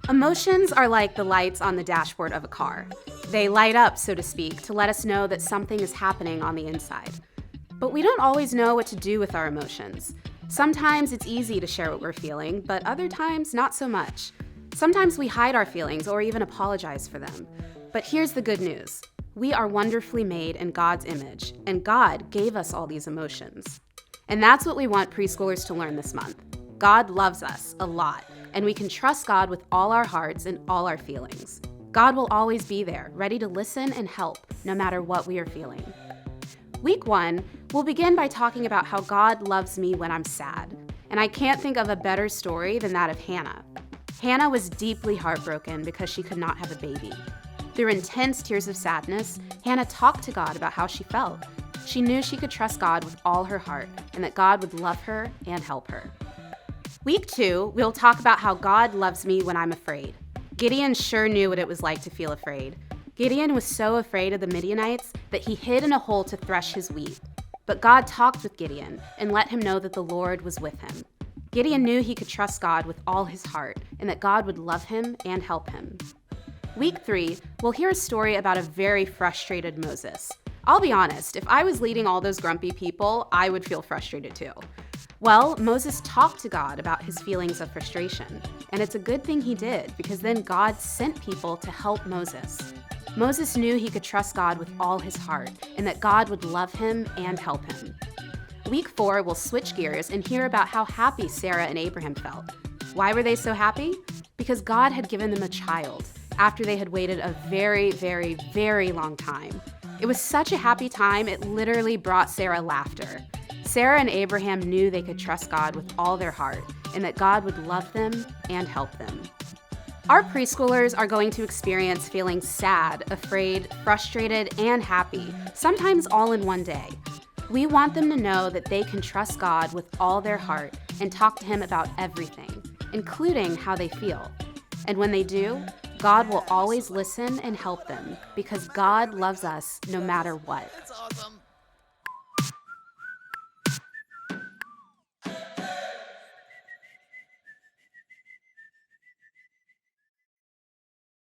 Emotions are like the lights on the dashboard of a car. They light up, so to speak, to let us know that something is happening on the inside. But we don't always know what to do with our emotions. Sometimes it's easy to share what we're feeling, but other times not so much. Sometimes we hide our feelings or even apologize for them. But here's the good news. We are wonderfully made in God's image, and God gave us all these emotions. And that's what we want preschoolers to learn this month. God loves us a lot, and we can trust God with all our hearts and all our feelings. God will always be there, ready to listen and help, no matter what we are feeling. Week 1, we'll begin by talking about how God loves me when I'm sad. And I can't think of a better story than that of Hannah. Hannah was deeply heartbroken because she could not have a baby. Through intense tears of sadness, Hannah talked to God about how she felt. She knew she could trust God with all her heart and that God would love her and help her. Week 2, we'll talk about how God loves me when I'm afraid. Gideon sure knew what it was like to feel afraid. Gideon was so afraid of the Midianites that he hid in a hole to thresh his wheat. But God talked with Gideon and let him know that the Lord was with him. Gideon knew he could trust God with all his heart and that God would love him and help him. Week 3, we'll hear a story about a very frustrated Moses. I'll be honest, if I was leading all those grumpy people, I would feel frustrated too. Well, Moses talked to God about his feelings of frustration, and it's a good thing he did because then God sent people to help Moses. Moses knew he could trust God with all his heart and that God would love him and help him. Week 4, we'll switch gears and hear about how happy Sarah and Abraham felt. Why were they so happy? Because God had given them a child after they had waited a very, very, very long time. It was such a happy time, it literally brought Sarah laughter. Sarah and Abraham knew they could trust God with all their heart and that God would love them and help them. Our preschoolers are going to experience feeling sad, afraid, frustrated, and happy, sometimes all in one day. We want them to know that they can trust God with all their heart and talk to Him about everything, including how they feel. And when they do, God will always listen and help them because God loves us no matter what. That's awesome.